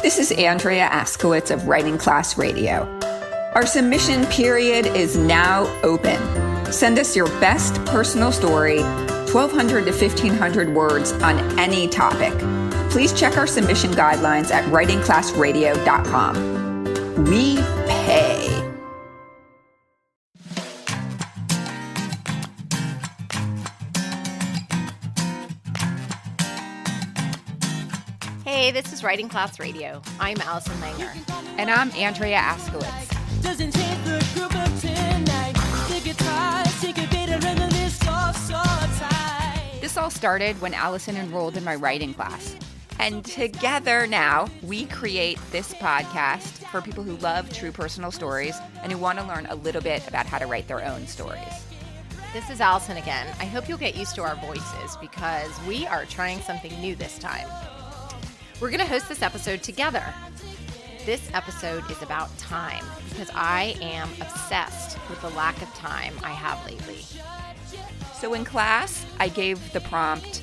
This is Andrea Askowitz of Writing Class Radio. Our submission period is now open. Send us your best personal story, 1,200 to 1,500 words on any topic. Please check our submission guidelines at writingclassradio.com. We pay. Hey, this is Writing Class Radio. I'm Allison Langer. And I'm Andrea Askowitz. This all started when Allison enrolled in my writing class. And together now, we create this podcast for people who love true personal stories and who want to learn a little bit about how to write their own stories. This is Allison again. I hope you'll get used to our voices because we are trying something new this time. We're going to host this episode together. This episode is about time because I am obsessed with the lack of time I have lately. So in class, I gave the prompt,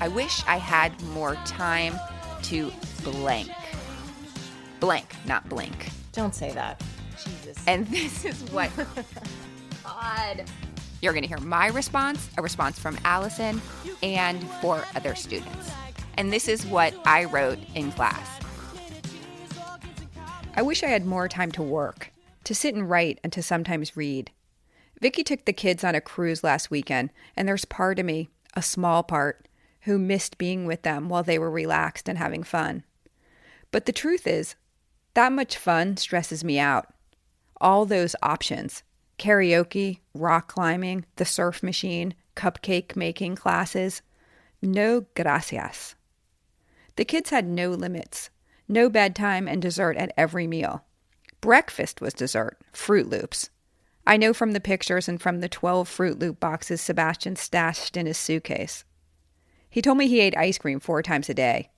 I wish I had more time to blank. Blank, not blink. Don't say that. Jesus. And this is what God. You're going to hear my response, a response from Allison, and 4 other students. And this is what I wrote in class. I wish I had more time to work, to sit and write, and to sometimes read. Viccy took the kids on a cruise last weekend, and there's part of me, a small part, who missed being with them while they were relaxed and having fun. But the truth is, that much fun stresses me out. All those options, karaoke, rock climbing, the surf machine, cupcake making classes, no gracias. The kids had no limits, no bedtime and dessert at every meal. Breakfast was dessert, Fruit Loops. I know from the pictures and from the 12 Fruit Loop boxes Sebastian stashed in his suitcase. He told me he ate ice cream 4 times a day.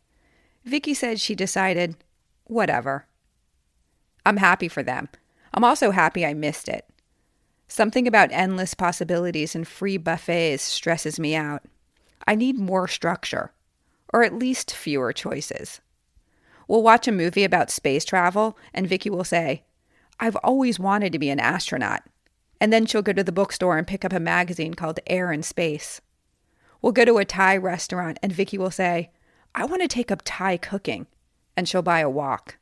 Viccy said she decided, whatever. I'm happy for them. I'm also happy I missed it. Something about endless possibilities and free buffets stresses me out. I need more structure. Or at least fewer choices. We'll watch a movie about space travel, and Viccy will say, I've always wanted to be an astronaut. And then she'll go to the bookstore and pick up a magazine called Air and Space. We'll go to a Thai restaurant, and Viccy will say, I want to take up Thai cooking. And she'll buy a wok.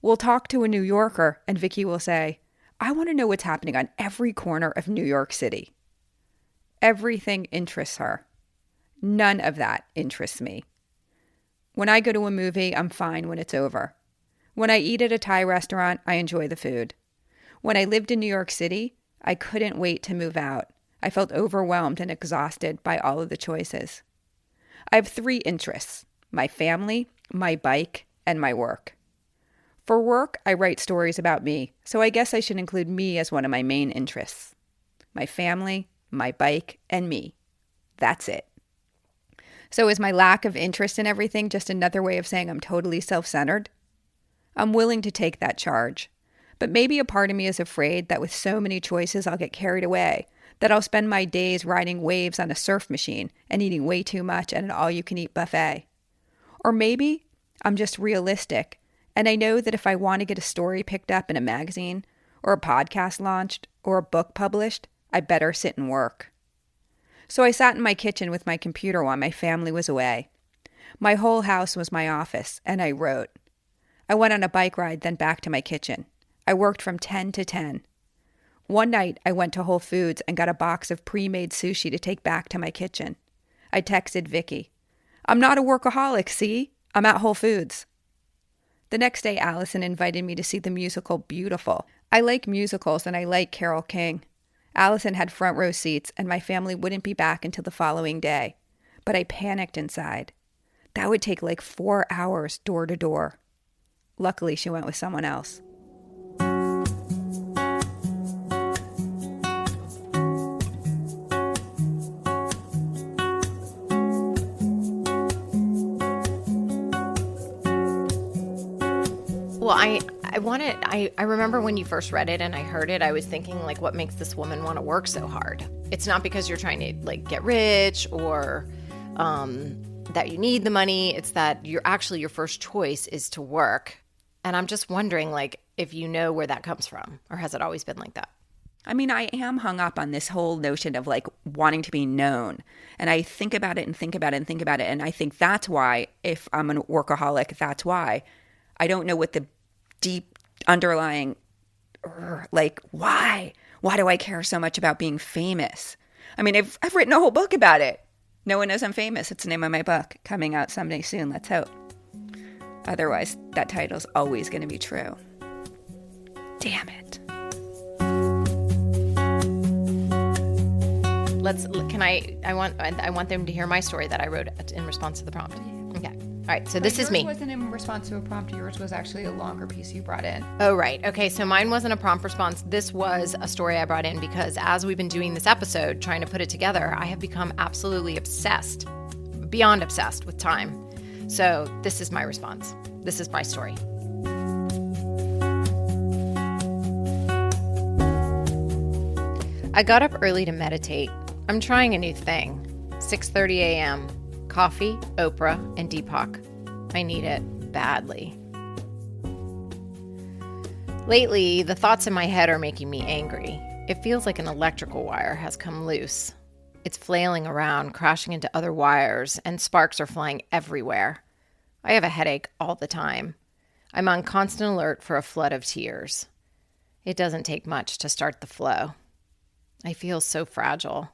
We'll talk to a New Yorker, and Viccy will say, I want to know what's happening on every corner of New York City. Everything interests her. None of that interests me. When I go to a movie, I'm fine when it's over. When I eat at a Thai restaurant, I enjoy the food. When I lived in New York City, I couldn't wait to move out. I felt overwhelmed and exhausted by all of the choices. I have 3 interests: my family, my bike, and my work. For work, I write stories about me, so I guess I should include me as one of my main interests. My family, my bike, and me. That's it. So is my lack of interest in everything just another way of saying I'm totally self-centered? I'm willing to take that charge. But maybe a part of me is afraid that with so many choices I'll get carried away, that I'll spend my days riding waves on a surf machine and eating way too much at an all-you-can-eat buffet. Or maybe I'm just realistic, and I know that if I want to get a story picked up in a magazine, or a podcast launched, or a book published, I better sit and work. So I sat in my kitchen with my computer while my family was away. My whole house was my office, and I wrote. I went on a bike ride, then back to my kitchen. I worked from 10 to 10. One night, I went to Whole Foods and got a box of pre-made sushi to take back to my kitchen. I texted Viccy. I'm not a workaholic, see? I'm at Whole Foods. The next day, Allison invited me to see the musical Beautiful. I like musicals, and I like Carole King. Allison had front row seats, and my family wouldn't be back until the following day. But I panicked inside. That would take like 4 hours door to door. Luckily, she went with someone else. Well, I remember when you first read it and I heard it, I was thinking, like, what makes this woman want to work so hard? It's not because you're trying to, like, get rich or that you need the money. It's that your first choice is to work And I'm just wondering, like, if you know where that comes from, or has it always been like that? I mean, I am hung up on this whole notion of like wanting to be known. And I think about it and think about it and think about it. And I think that's why, if I'm a workaholic, that's why. I don't know what the deep underlying, like, why? Why do I care so much about being famous? I mean, I've written a whole book about it. No one knows I'm famous. It's the name of my book, coming out someday soon. Let's hope. Otherwise, that title's always going to be true. Damn it. I want them to hear my story that I wrote in response to the prompt. Okay. All right. So this is me. Yours wasn't in response to a prompt. Yours was actually a longer piece you brought in. Oh, right. Okay. So mine wasn't a prompt response. This was a story I brought in because as we've been doing this episode, trying to put it together, I have become absolutely obsessed, beyond obsessed with time. So this is my response. This is my story. I got up early to meditate. I'm trying a new thing. 6:30 a.m. Coffee, Oprah, and Deepak. I need it badly. Lately, the thoughts in my head are making me angry. It feels like an electrical wire has come loose. It's flailing around, crashing into other wires, and sparks are flying everywhere. I have a headache all the time. I'm on constant alert for a flood of tears. It doesn't take much to start the flow. I feel so fragile.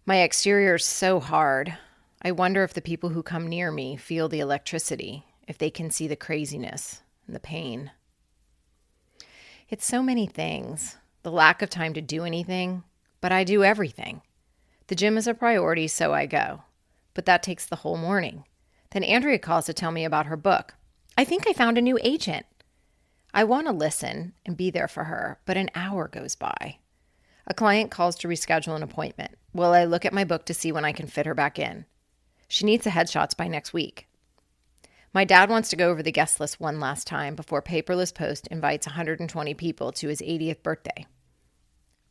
My exterior is so hard. I wonder if the people who come near me feel the electricity, if they can see the craziness and the pain. It's so many things. The lack of time to do anything, but I do everything. The gym is a priority, so I go. But that takes the whole morning. Then Andrea calls to tell me about her book. I think I found a new agent. I want to listen and be there for her, but an hour goes by. A client calls to reschedule an appointment. Well, I look at my book to see when I can fit her back in. She needs the headshots by next week. My dad wants to go over the guest list one last time before Paperless Post invites 120 people to his 80th birthday.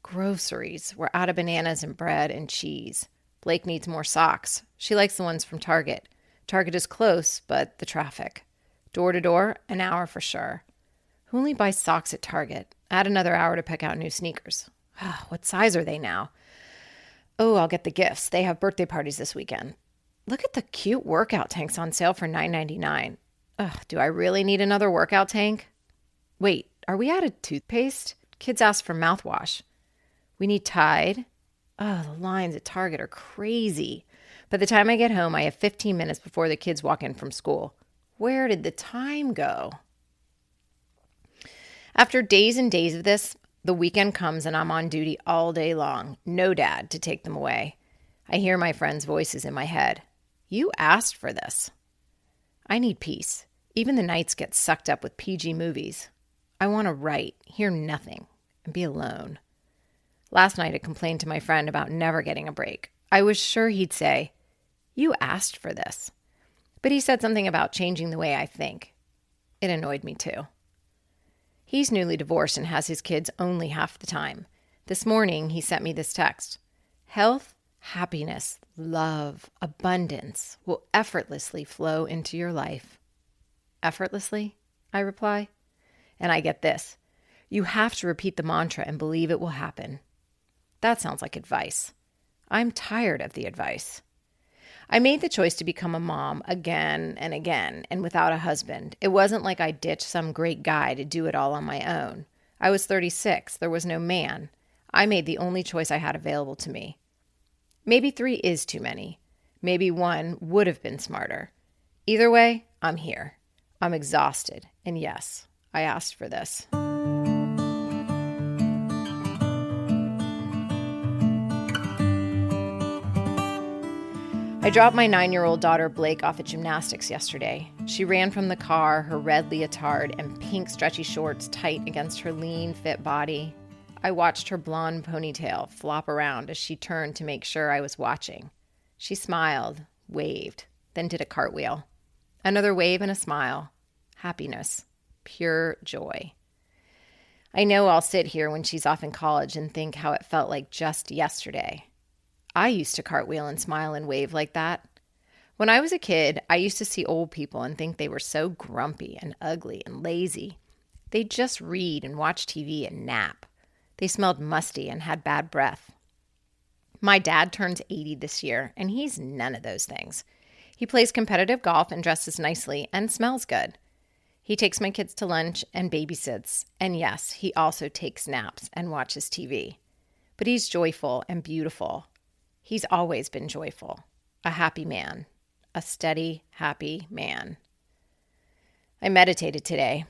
Groceries. We're out of bananas and bread and cheese. Blake needs more socks. She likes the ones from Target. Target is close, but the traffic. Door to door, an hour for sure. Who only buys socks at Target? Add another hour to pick out new sneakers. What size are they now? Oh, I'll get the gifts. They have birthday parties this weekend. Look at the cute workout tanks on sale for $9.99. Do I really need another workout tank? Wait, are we out of toothpaste? Kids ask for mouthwash. We need Tide. The lines at Target are crazy. By the time I get home, I have 15 minutes before the kids walk in from school. Where did the time go? After days and days of this, the weekend comes and I'm on duty all day long. No dad to take them away. I hear my friends' voices in my head. You asked for this. I need peace. Even the nights get sucked up with PG movies. I want to write, hear nothing, and be alone. Last night I complained to my friend about never getting a break. I was sure he'd say, you asked for this. But he said something about changing the way I think. It annoyed me too. He's newly divorced and has his kids only half the time. This morning, he sent me this text. Health, happiness, love, abundance will effortlessly flow into your life. Effortlessly, I reply. And I get this. You have to repeat the mantra and believe it will happen. That sounds like advice. I'm tired of the advice. I made the choice to become a mom again and again, and without a husband. It wasn't like I ditched some great guy to do it all on my own. I was 36. There was no man. I made the only choice I had available to me. Maybe 3 is too many. Maybe 1 would have been smarter. Either way, I'm here. I'm exhausted. And yes, I asked for this. I dropped my 9-year-old daughter Blake off at gymnastics yesterday. She ran from the car, her red leotard and pink stretchy shorts tight against her lean, fit body. I watched her blonde ponytail flop around as she turned to make sure I was watching. She smiled, waved, then did a cartwheel. Another wave and a smile. Happiness. Pure joy. I know I'll sit here when she's off in college and think how it felt like just yesterday. I used to cartwheel and smile and wave like that. When I was a kid, I used to see old people and think they were so grumpy and ugly and lazy. They'd just read and watch TV and nap. They smelled musty and had bad breath. My dad turns 80 this year, and he's none of those things. He plays competitive golf and dresses nicely and smells good. He takes my kids to lunch and babysits, and yes, he also takes naps and watches TV. But he's joyful and beautiful. He's always been joyful, a happy man, a steady, happy man. I meditated today.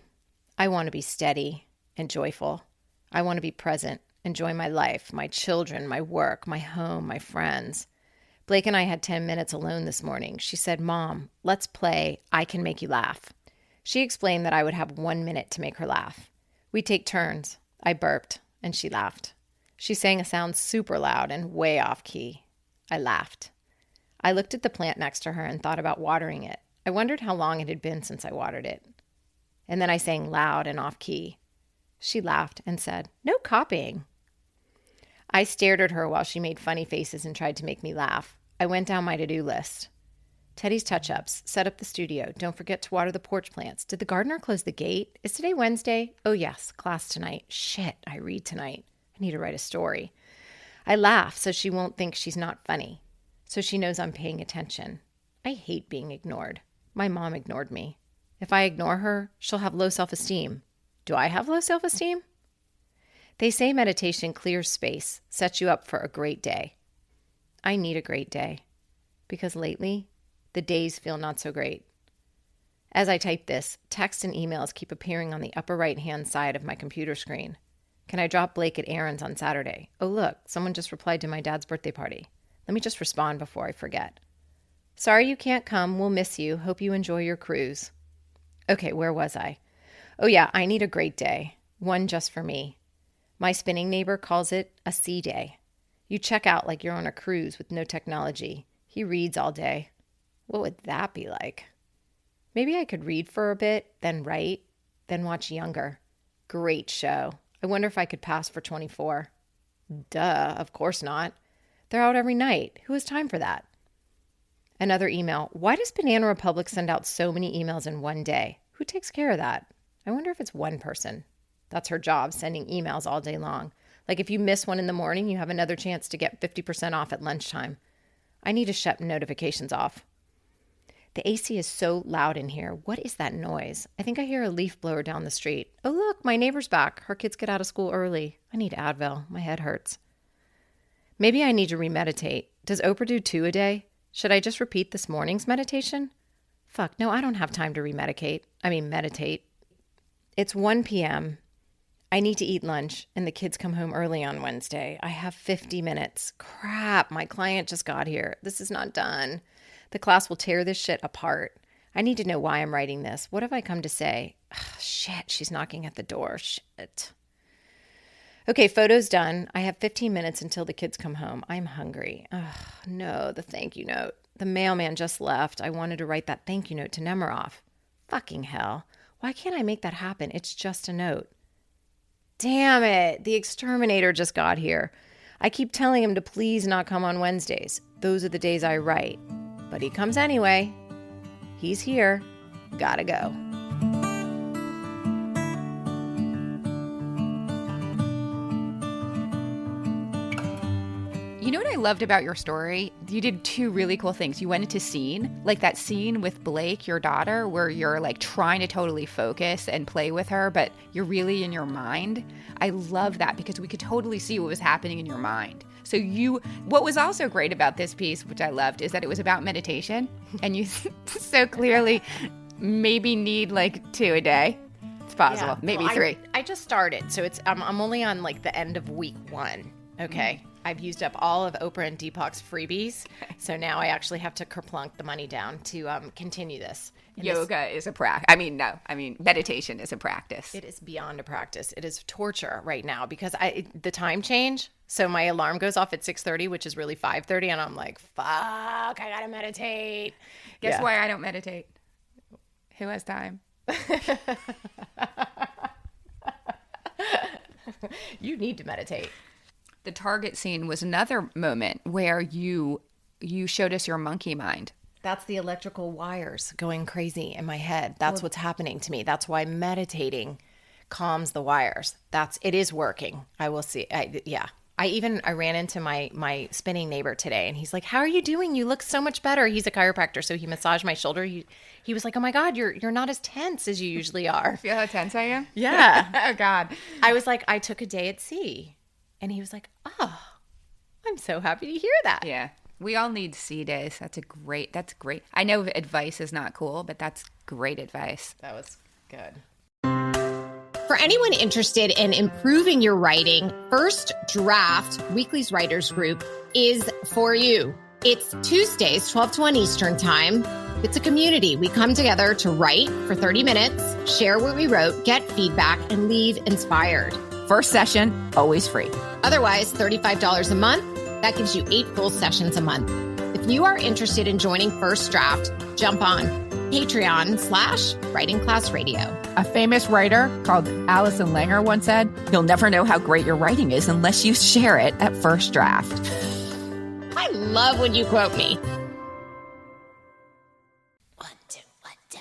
I want to be steady and joyful. I want to be present, enjoy my life, my children, my work, my home, my friends. Blake and I had 10 minutes alone this morning. She said, "Mom, let's play I Can Make You Laugh." She explained that I would have 1 minute to make her laugh. We take turns. I burped, and she laughed. She sang a sound super loud and way off key. I laughed. I looked at the plant next to her and thought about watering it. I wondered how long it had been since I watered it. And then I sang loud and off key. She laughed and said, "No copying." I stared at her while she made funny faces and tried to make me laugh. I went down my to-do list. Teddy's touch-ups, set up the studio, don't forget to water the porch plants. Did the gardener close the gate? Is today Wednesday? Oh yes, class tonight. Shit, I read tonight. I need to write a story. I laugh so she won't think she's not funny, so she knows I'm paying attention. I hate being ignored. My mom ignored me. If I ignore her, she'll have low self-esteem. Do I have low self-esteem? They say meditation clears space, sets you up for a great day. I need a great day because lately the days feel not so great. As I type this, texts and emails keep appearing on the upper right-hand side of my computer screen. Can I drop Blake at Aaron's on Saturday? Oh, look, someone just replied to my dad's birthday party. Let me just respond before I forget. Sorry you can't come. We'll miss you. Hope you enjoy your cruise. Okay, where was I? Oh yeah, I need a great day. One just for me. My spinning neighbor calls it a sea day. You check out like you're on a cruise with no technology. He reads all day. What would that be like? Maybe I could read for a bit, then write, then watch Younger. Great show. I wonder if I could pass for 24. Duh, of course not. They're out every night. Who has time for that? Another email. Why does Banana Republic send out so many emails in one day? Who takes care of that? I wonder if it's one person. That's her job, sending emails all day long. Like if you miss one in the morning, you have another chance to get 50% off at lunchtime. I need to shut notifications off. The AC is so loud in here. What is that noise? I think I hear a leaf blower down the street. Oh, look, my neighbor's back. Her kids get out of school early. I need Advil. My head hurts. Maybe I need to remeditate. Does Oprah do 2 a day? Should I just repeat this morning's meditation? Fuck, no, I don't have time to meditate. It's 1 p.m. I need to eat lunch, and the kids come home early on Wednesday. I have 50 minutes. Crap, my client just got here. This is not done. The class will tear this shit apart. I need to know why I'm writing this. What have I come to say? Ugh, shit, she's knocking at the door. Shit. Okay, photo's done. I have 15 minutes until the kids come home. I'm hungry. Ugh, no, the thank you note. The mailman just left. I wanted to write that thank you note to Nemirov. Fucking hell. Why can't I make that happen? It's just a note. Damn it. The exterminator just got here. I keep telling him to please not come on Wednesdays. Those are the days I write. But he comes anyway. He's here. Gotta go. You know what I loved about your story? You did 2 really cool things. You went into scene, like that scene with Blake, your daughter, where you're like trying to totally focus and play with her, but you're really in your mind. I love that because we could totally see what was happening in your mind. So what was also great about this piece, which I loved, is that it was about meditation, and you so clearly maybe need like 2 a day. It's possible, yeah, maybe 3. I just started, so I'm only on like the end of week 1. Okay. Mm-hmm. I've used up all of Oprah and Deepak's freebies, so now I actually have to kerplunk the money down to continue this. And yoga is a practice. Meditation is a practice. It is beyond a practice. It is torture right now because the time change. So my alarm goes off at 6:30, which is really 5:30, and I'm like, fuck, I gotta meditate. Guess why I don't meditate? Who has time? You need to meditate. The Target scene was another moment where you showed us your monkey mind. That's the electrical wires going crazy in my head. That's what's happening to me. That's why meditating calms the wires. It is working. I will see. I ran into my spinning neighbor today, and he's like, "How are you doing? You look so much better." He's a chiropractor, so he massaged my shoulder. He was like, "Oh my God, you're not as tense as you usually are." Feel how tense I am? Yeah. Oh God. I was like, "I took a day at sea," and he was like, "Oh, I'm so happy to hear that." Yeah. We all need sea days. That's great. I know advice is not cool, but that's great advice. That was good. For anyone interested in improving your writing, First Draft, Weekly's writers group, is for you. It's Tuesdays, 12 to 1 Eastern time. It's a community. We come together to write for 30 minutes, share what we wrote, get feedback, and leave inspired. First session, always free. Otherwise, $35 a month. That gives you 8 full sessions a month. If you are interested in joining First Draft, jump on Patreon/Writing Class Radio. A famous writer called Allison Langer once said, "You'll never know how great your writing is unless you share it at first draft." I love when you quote me. 1, 2, 1, 2.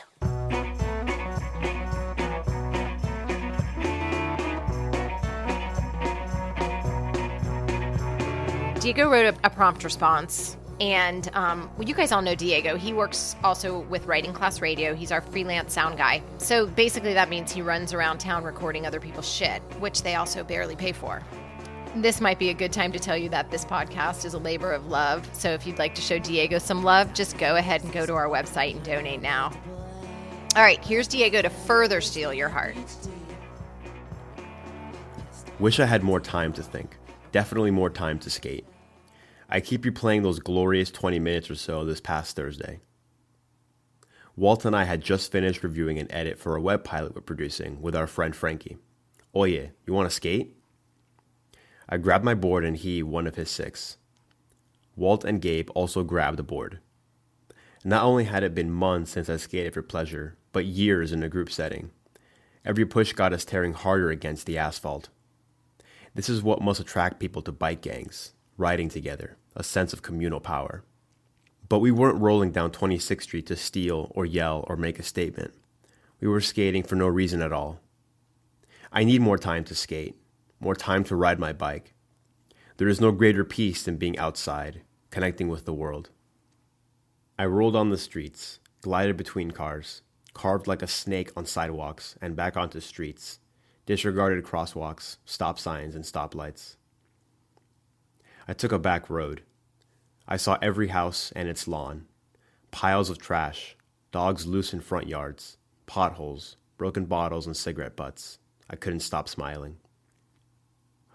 Diego wrote a prompt response. And you guys all know Diego. He works also with Writing Class Radio. He's our freelance sound guy. So basically that means he runs around town recording other people's shit, which they also barely pay for. This might be a good time to tell you that this podcast is a labor of love. So if you'd like to show Diego some love, just go ahead and go to our website and donate now. All right, here's Diego to further steal your heart. Wish I had more time to think. Definitely more time to skate. I keep replaying those glorious 20 minutes or so this past Thursday. Walt and I had just finished reviewing an edit for a web pilot we're producing with our friend Frankie. Oye, you want to skate? I grabbed my board and he one of his 6. Walt and Gabe also grabbed a board. Not only had it been months since I skated for pleasure, but years in a group setting. Every push got us tearing harder against the asphalt. This is what must attract people to bike gangs. Riding together, a sense of communal power. But we weren't rolling down 26th Street to steal or yell or make a statement. We were skating for no reason at all. I need more time to skate, more time to ride my bike. There is no greater peace than being outside, connecting with the world. I rolled on the streets, glided between cars, carved like a snake on sidewalks and back onto streets, disregarded crosswalks, stop signs, and stoplights. I took a back road. I saw every house and its lawn, piles of trash, dogs loose in front yards, potholes, broken bottles, and cigarette butts. I couldn't stop smiling.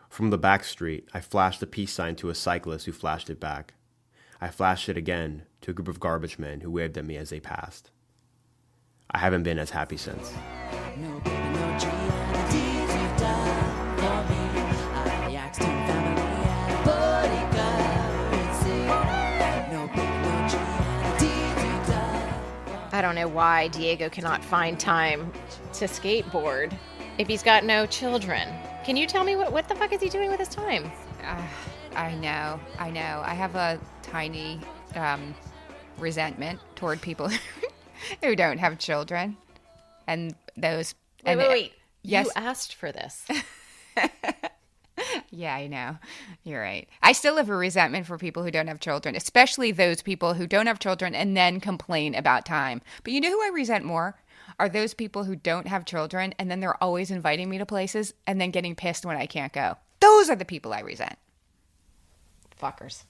From the back street, I flashed the peace sign to a cyclist who flashed it back. I flashed it again to a group of garbage men who waved at me as they passed. I haven't been as happy since. I don't know why Diego cannot find time to skateboard if he's got no children. Can you tell me what the fuck is he doing with his time? I know. I have a tiny resentment toward people who don't have children. And those... Wait. Yes. You asked for this. Yeah, I know. You're right. I still have a resentment for people who don't have children, especially those people who don't have children and then complain about time. But you know who I resent more? Are those people who don't have children and then they're always inviting me to places and then getting pissed when I can't go. Those are the people I resent. Fuckers.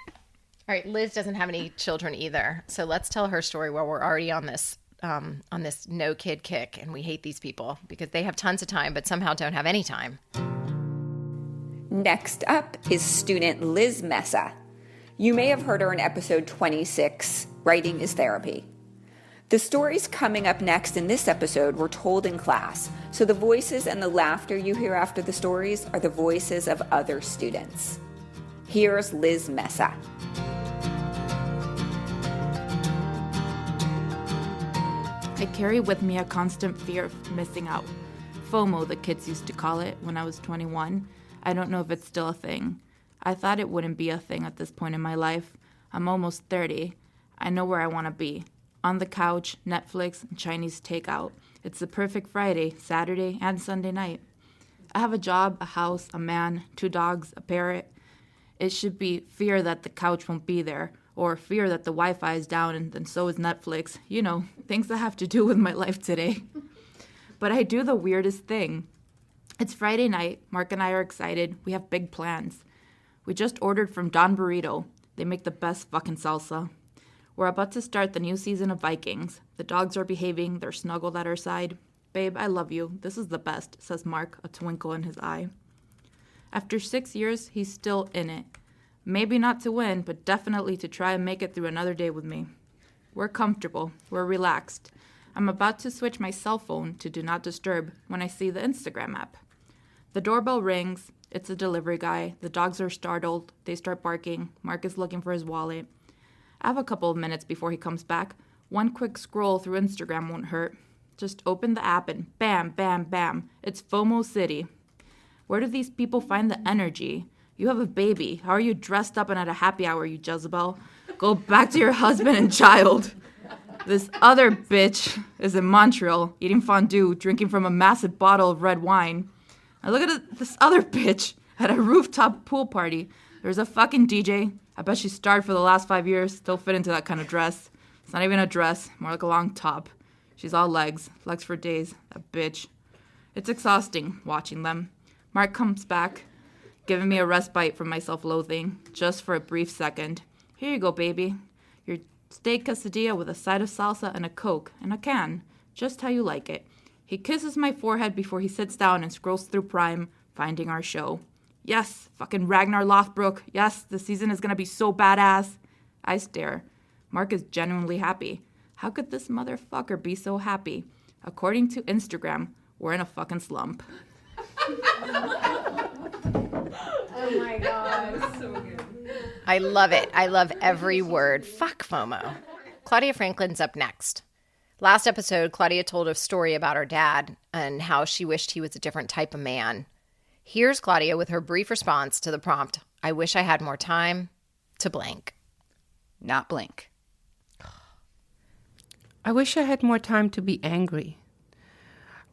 All right, Liz doesn't have any children either. So let's tell her story while we're already on this no kid kick, and we hate these people because they have tons of time but somehow don't have any time. Next up is student Lis Mesa. You may have heard her in episode 26, Writing is Therapy. The stories coming up next in this episode were told in class, so the voices and the laughter you hear after the stories are the voices of other students. Here's Lis Mesa. I carry with me a constant fear of missing out. FOMO, the kids used to call it when I was 21. I don't know if it's still a thing. I thought it wouldn't be a thing at this point in my life. I'm almost 30. I know where I want to be. On the couch, Netflix, and Chinese takeout. It's the perfect Friday, Saturday, and Sunday night. I have a job, a house, a man, 2 dogs, a parrot. It should be fear that the couch won't be there, or fear that the Wi-Fi is down and then so is Netflix. You know, things that have to do with my life today. But I do the weirdest thing. It's Friday night. Mark and I are excited. We have big plans. We just ordered from Don Burrito. They make the best fucking salsa. We're about to start the new season of Vikings. The dogs are behaving. They're snuggled at our side. Babe, I love you. This is the best, says Mark, a twinkle in his eye. After 6 years, he's still in it. Maybe not to win, but definitely to try and make it through another day with me. We're comfortable. We're relaxed. I'm about to switch my cell phone to Do Not Disturb when I see the Instagram app. The doorbell rings. It's a delivery guy. The dogs are startled. They start barking. Mark is looking for his wallet. I have a couple of minutes before he comes back. One quick scroll through Instagram won't hurt. Just open the app and bam, bam, bam. It's FOMO City. Where do these people find the energy? You have a baby. How are you dressed up and at a happy hour, you Jezebel? Go back to your husband and child. This other bitch is in Montreal, eating fondue, drinking from a massive bottle of red wine. And look at this other bitch at a rooftop pool party. There's a fucking DJ. I bet she starved for the last 5 years, still fit into that kind of dress. It's not even a dress, more like a long top. She's all legs for days, that bitch. It's exhausting watching them. Mark comes back, giving me a respite from my self-loathing, just for a brief second. Here you go, baby. Your steak quesadilla with a side of salsa and a Coke and a can, just how you like it. He kisses my forehead before he sits down and scrolls through Prime, finding our show. Yes, fucking Ragnar Lothbrok. Yes, the season is gonna be so badass. I stare. Mark is genuinely happy. How could this motherfucker be so happy? According to Instagram, we're in a fucking slump. Oh my God. So good. I love it. I love every word. Fuck FOMO. Claudia Franklin's up next. Last episode, Claudia told a story about her dad and how she wished he was a different type of man. Here's Claudia with her brief response to the prompt, I wish I had more time to blank. Not blink. I wish I had more time to be angry.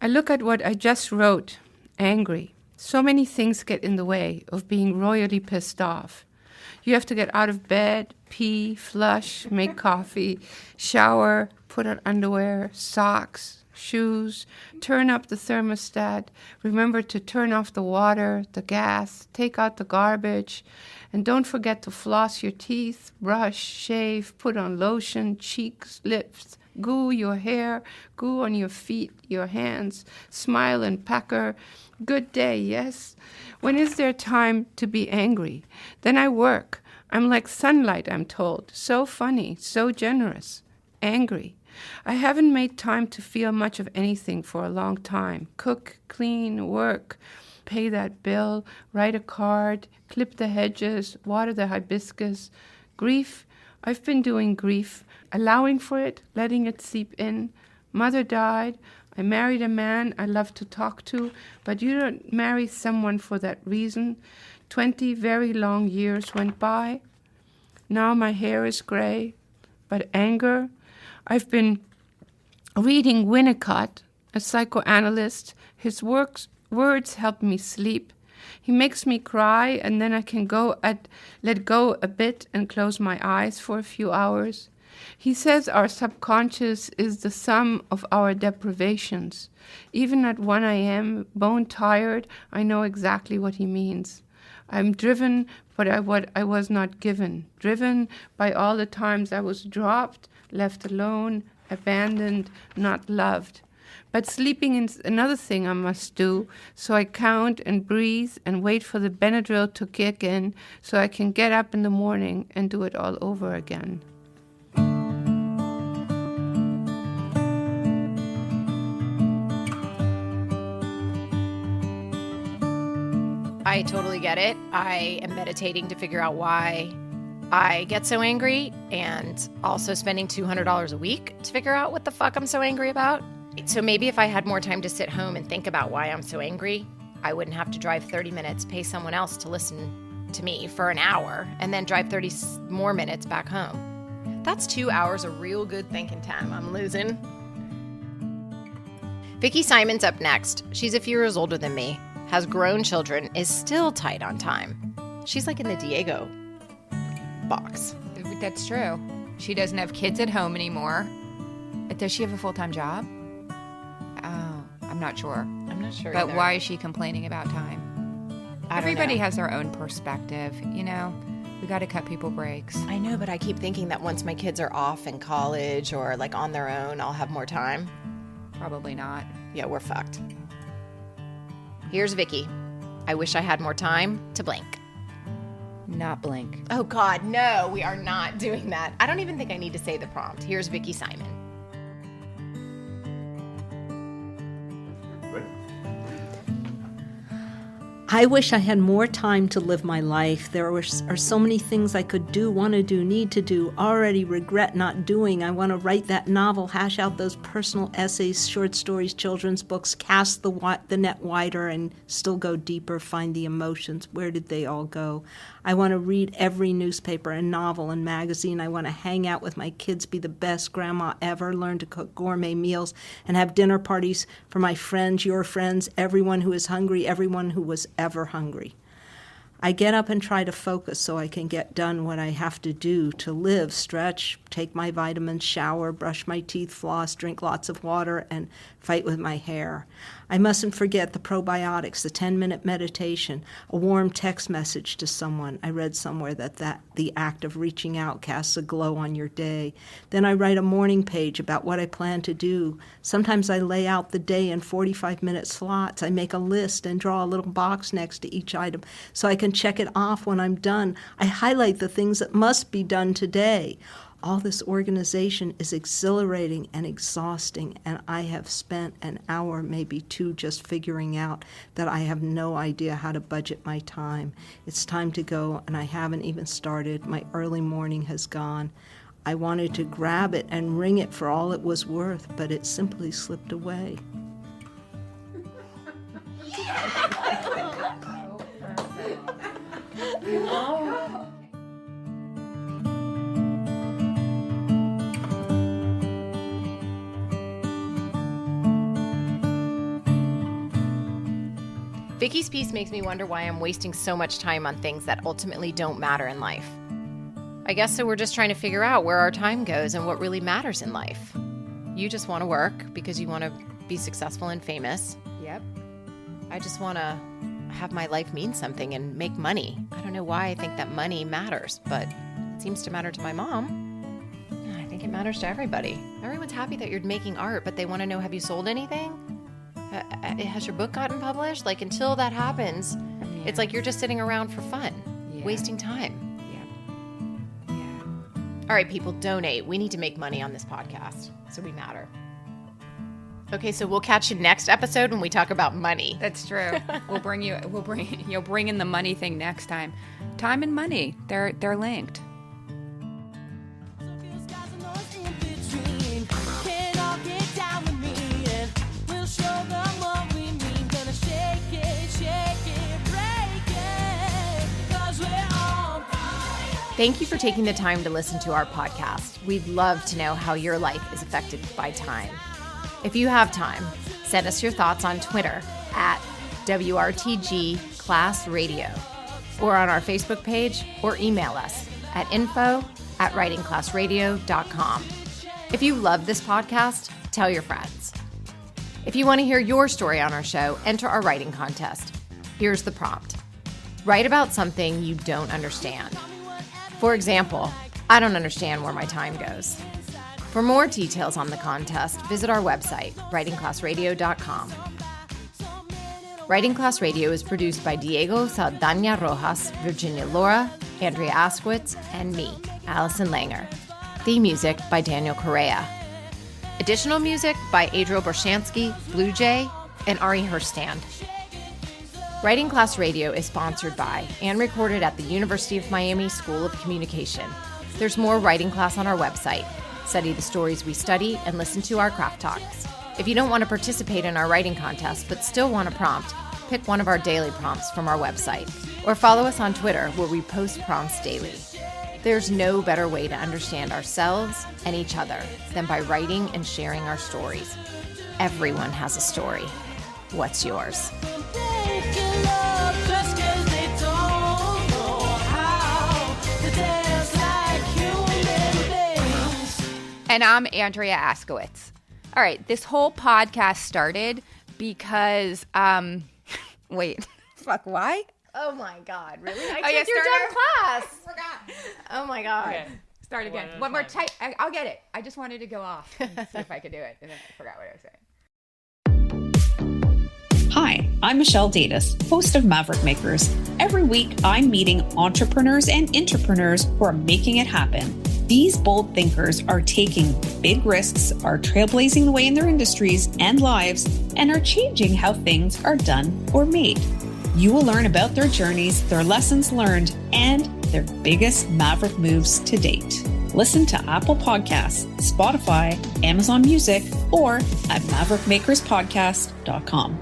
I look at what I just wrote, angry. So many things get in the way of being royally pissed off. You have to get out of bed, pee, flush, make coffee, shower, put on underwear, socks, shoes, turn up the thermostat, remember to turn off the water, the gas, take out the garbage, and don't forget to floss your teeth, brush, shave, put on lotion, cheeks, lips, goo your hair, goo on your feet, your hands, smile and pecker. Good day, yes? When is there time to be angry? Then I work. I'm like sunlight, I'm told. So funny, so generous. Angry. I haven't made time to feel much of anything for a long time. Cook, clean, work, pay that bill, write a card, clip the hedges, water the hibiscus. Grief. I've been doing grief, allowing for it, letting it seep in. Mother died. I married a man I love to talk to, but you don't marry someone for that reason. 20 very long years went by. Now my hair is gray, but anger. I've been reading Winnicott, a psychoanalyst. His words help me sleep. He makes me cry, and then I can let go a bit and close my eyes for a few hours. He says our subconscious is the sum of our deprivations. Even at 1 a.m., bone tired, I know exactly what he means. I'm driven by what I was not given, driven by all the times I was dropped, left alone, abandoned, not loved. But sleeping is another thing I must do, so I count and breathe and wait for the Benadryl to kick in so I can get up in the morning and do it all over again. I totally get it. I am meditating to figure out why I get so angry and also spending $200 a week to figure out what the fuck I'm so angry about. So maybe if I had more time to sit home and think about why I'm so angry, I wouldn't have to drive 30 minutes, pay someone else to listen to me for an hour, and then drive 30 more minutes back home. That's 2 hours of real good thinking time I'm losing. Viccy Simon's up next. She's a few years older than me, has grown children, is still tight on time. She's like in the Diego box. That's true. She doesn't have kids at home anymore. Does she have a full-time job? Oh, I'm not sure. I'm not sure But either. why is she complaining about time? Everybody has their own perspective, you know? We got to cut people breaks. I know, but I keep thinking that once my kids are off in college or like on their own, I'll have more time. Probably not. Yeah, we're fucked. Here's Viccy. I wish I had more time to blink. Not blink. Oh God, no, we are not doing that. I don't even think I need to say the prompt. Here's Viccy Simon. I wish I had more time to live my life. There are so many things I could do, want to do, need to do, already regret not doing. I want to write that novel, hash out those personal essays, short stories, children's books, cast the net wider and still go deeper, find the emotions. Where did they all go? I want to read every newspaper and novel and magazine. I want to hang out with my kids, be the best grandma ever, learn to cook gourmet meals, and have dinner parties for my friends, your friends, everyone who is hungry, everyone who was ever hungry. I get up and try to focus so I can get done what I have to do to live, stretch, take my vitamins, shower, brush my teeth, floss, drink lots of water, and fight with my hair. I mustn't forget the probiotics, the 10-minute meditation, a warm text message to someone. I read somewhere that the act of reaching out casts a glow on your day. Then I write a morning page about what I plan to do. Sometimes I lay out the day in 45-minute slots. I make a list and draw a little box next to each item so I can check it off when I'm done. I highlight the things that must be done today. All this organization is exhilarating and exhausting, and I have spent an hour, maybe two, just figuring out that I have no idea how to budget my time. It's time to go, and I haven't even started. My early morning has gone. I wanted to grab it and wring it for all it was worth, but it simply slipped away. Viccy's piece makes me wonder why I'm wasting so much time on things that ultimately don't matter in life. I guess so we're just trying to figure out where our time goes and what really matters in life. You just want to work because you want to be successful and famous. Yep. I just want to have my life mean something and make money. I don't know why I think that money matters, but it seems to matter to my mom. I think it matters to everybody. Everyone's happy that you're making art, but they want to know, have you sold anything? Has your book gotten published? Like, until that happens, It's like you're just sitting around for fun, wasting time. All right, people, donate. We need to make money on this podcast, so we matter. Okay, so we'll catch you next episode when we talk about money. That's true. You'll bring in the money thing next time. Time and money, they're linked. Thank you for taking the time to listen to our podcast. We'd love to know how your life is affected by time. If you have time, send us your thoughts on Twitter at WRTG Class Radio, or on our Facebook page, or email us at info@writingclassradio.com. If you love this podcast, tell your friends. If you want to hear your story on our show, enter our writing contest. Here's the prompt. Write about something you don't understand. For example, I don't understand where my time goes. For more details on the contest, visit our website, writingclassradio.com. Writing Class Radio is produced by Diego Saldana-Rojas, Virginia Laura, Andrea Askowitz, and me, Allison Langer. Theme music by Daniel Correa. Additional music by Adriel Bershansky, Blue Jay, and Ari Herstand. Writing Class Radio is sponsored by and recorded at the University of Miami School of Communication. There's more writing class on our website. Study the stories we study and listen to our craft talks. If you don't want to participate in our writing contest but still want a prompt, pick one of our daily prompts from our website or follow us on Twitter where we post prompts daily. There's no better way to understand ourselves and each other than by writing and sharing our stories. Everyone has a story. What's yours? And I'm Andrea Askowitz. All right, this whole podcast started because, wait, fuck, why? Oh my God, really? I Oh, yeah, took your start dumb class. I forgot. Oh my God. Okay, start again. One more time. I'll get it. I just wanted to go off and see if I could do it, and then I forgot what I was saying. Hi, I'm Michelle Davis, host of Maverick Makers. Every week, I'm meeting entrepreneurs and intrapreneurs who are making it happen. These bold thinkers are taking big risks, are trailblazing the way in their industries and lives, and are changing how things are done or made. You will learn about their journeys, their lessons learned, and their biggest Maverick moves to date. Listen to Apple Podcasts, Spotify, Amazon Music, or at maverickmakerspodcast.com.